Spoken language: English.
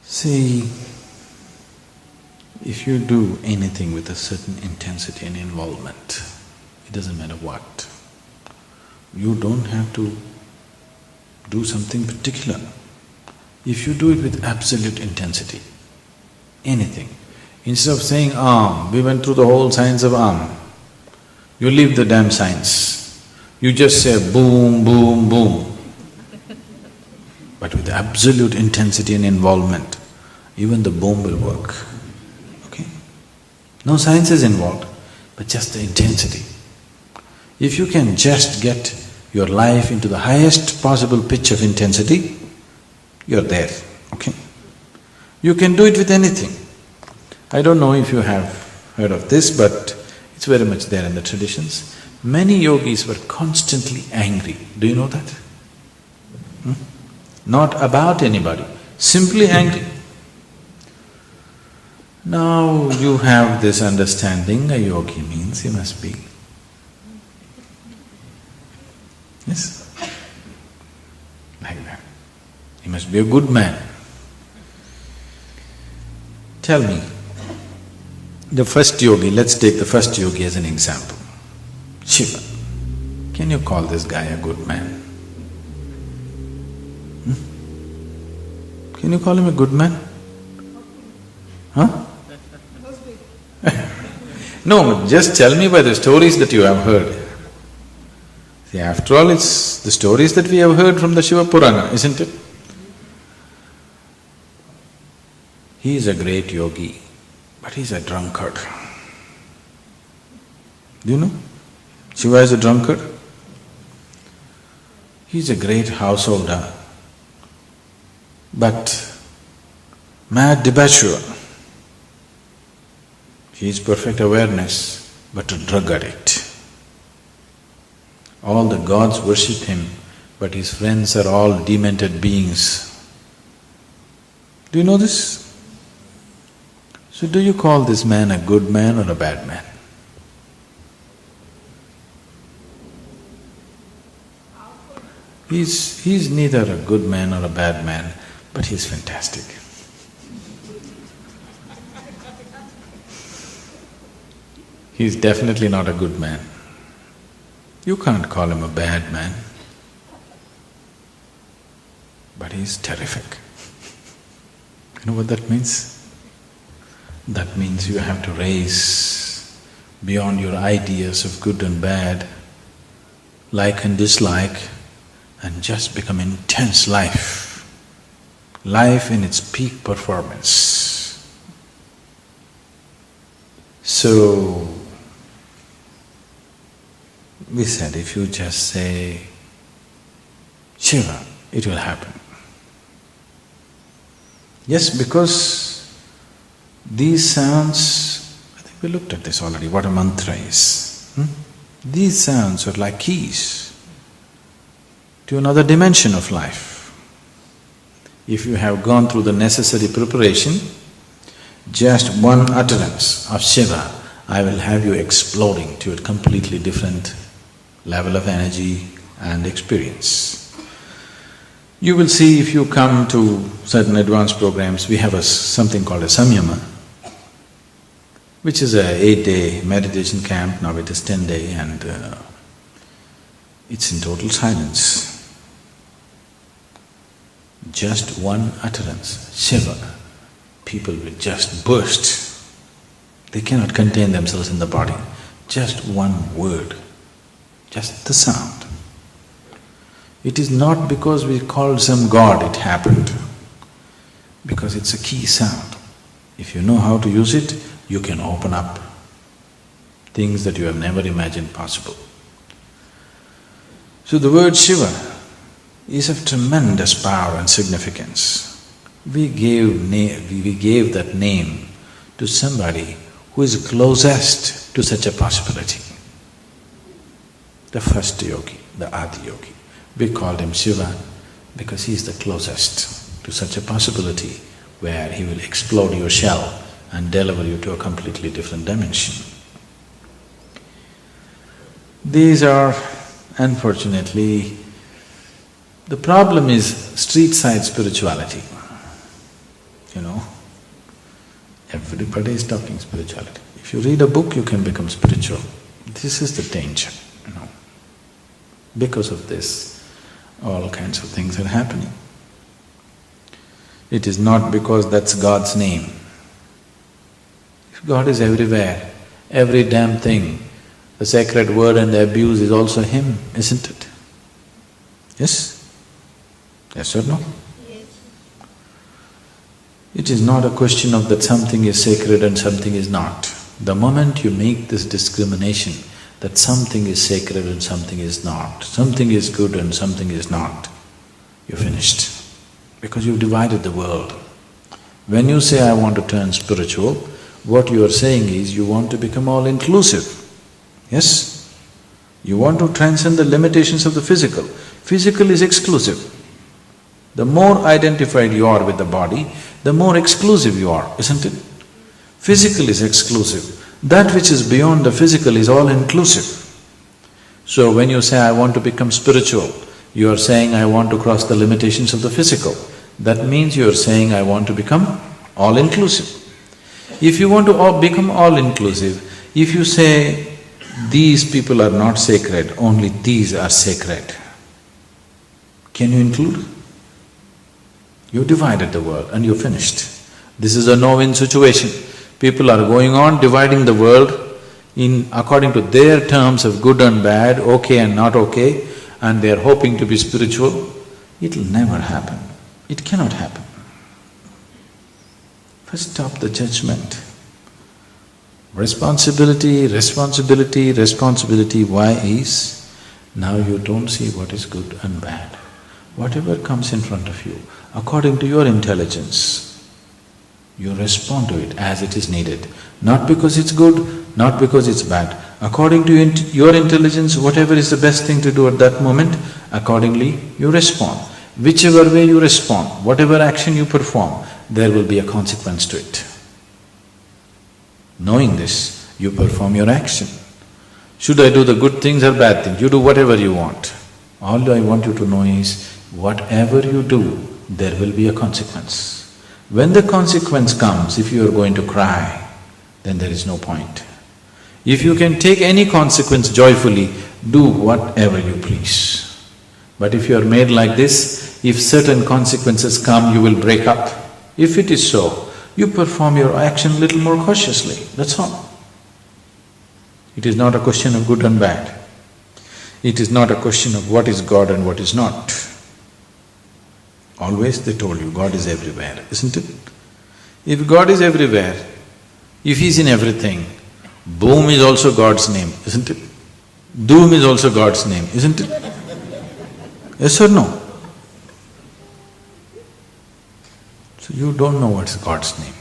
See, if you do anything with a certain intensity and involvement, it doesn't matter what, you don't have to do something particular. If you do it with absolute intensity, anything, instead of saying we went through the whole science of you leave the damn science. You just say boom, boom, boom. But with absolute intensity and involvement, even the boom will work, okay? No science is involved, but just the intensity. If you can just get your life into the highest possible pitch of intensity, you're there, okay? You can do it with anything. I don't know if you have heard of this, but it's very much there in the traditions. Many yogis were constantly angry. Do you know that? Not about anybody, simply angry. Now you have this understanding, a yogi means he must be… Yes? Like that. He must be a good man. Tell me, the first yogi, let's take the first yogi as an example, Shiva. Can you call this guy a good man? Can you call him a good man? Huh? No, just tell me by the stories that you have heard. See, after all, it's the stories that we have heard from the Shiva Purana, isn't it? He is a great yogi, but he's a drunkard. Do you know? Shiva is a drunkard. He's a great householder, but mad debaucher. He is perfect awareness, but a drug addict. All the gods worship him, but his friends are all demented beings. Do you know this? So do you call this man a good man or a bad man? He's neither a good man or a bad man, but he's fantastic. He's definitely not a good man. You can't call him a bad man, but he's terrific. You know what that means? That means you have to raise beyond your ideas of good and bad, like and dislike, and just become intense life. Life in its peak performance. So, we said if you just say Shiva, it will happen. Yes, because these sounds, I think we looked at this already, what a mantra is. These sounds are like keys to another dimension of life. If you have gone through the necessary preparation, just one utterance of Shiva, I will have you exploding to a completely different level of energy and experience. You will see if you come to certain advanced programs, we have something called a samyama, which is a 8-day meditation camp. Now it is 10-day and it's in total silence. Just one utterance, Shiva, people will just burst. They cannot contain themselves in the body. Just one word, just the sound. It is not because we called some god it happened, because it's a key sound. If you know how to use it, you can open up things that you have never imagined possible. So the word Shiva is of tremendous power and significance. We gave that name to somebody who is closest to such a possibility. The first yogi, the Adi yogi. We called him Shiva because he is the closest to such a possibility where he will explode your shell and deliver you to a completely different dimension. These are, unfortunately, the problem is street side spirituality. you know. Everybody is talking spirituality. If you read a book, you can become spiritual. This is the danger, you know. Because of this, all kinds of things are happening. It is not because that's God's name. If God is everywhere, every damn thing, the sacred word and the abuse is also Him, isn't it? Yes? Yes or no? Yes. It is not a question of that something is sacred and something is not. The moment you make this discrimination that something is sacred and something is not, something is good and something is not, you're finished. Because you've divided the world. When you say, I want to turn spiritual, what you are saying is you want to become all-inclusive. Yes? You want to transcend the limitations of the physical. Physical is exclusive. The more identified you are with the body, the more exclusive you are, isn't it? Physical is exclusive. That which is beyond the physical is all-inclusive. So when you say, I want to become spiritual, you are saying, I want to cross the limitations of the physical. That means you are saying, I want to become all-inclusive. If you want to become all-inclusive, if you say, these people are not sacred, only these are sacred, can you include? You've divided the world and you're finished. This is a no-win situation. People are going on dividing the world in according to their terms of good and bad, okay and not okay, and they are hoping to be spiritual. It'll never happen. It cannot happen. First stop the judgment. Responsibility, responsibility, responsibility. Why is? Now you don't see what is good and bad. Whatever comes in front of you, according to your intelligence, you respond to it as it is needed. Not because it's good, not because it's bad. According to your intelligence, whatever is the best thing to do at that moment, accordingly you respond. Whichever way you respond, whatever action you perform, there will be a consequence to it. Knowing this, you perform your action. Should I do the good things or bad things? You do whatever you want. All I want you to know is, whatever you do, there will be a consequence. When the consequence comes, if you are going to cry, then there is no point. If you can take any consequence joyfully, do whatever you please. But if you are made like this, if certain consequences come, you will break up. If it is so, you perform your action little more cautiously, that's all. It is not a question of good and bad. It is not a question of what is God and what is not. Always they told you, God is everywhere, isn't it? If God is everywhere, if He's in everything, boom is also God's name, isn't it? Doom is also God's name, isn't it? Yes or no? So you don't know what's God's name.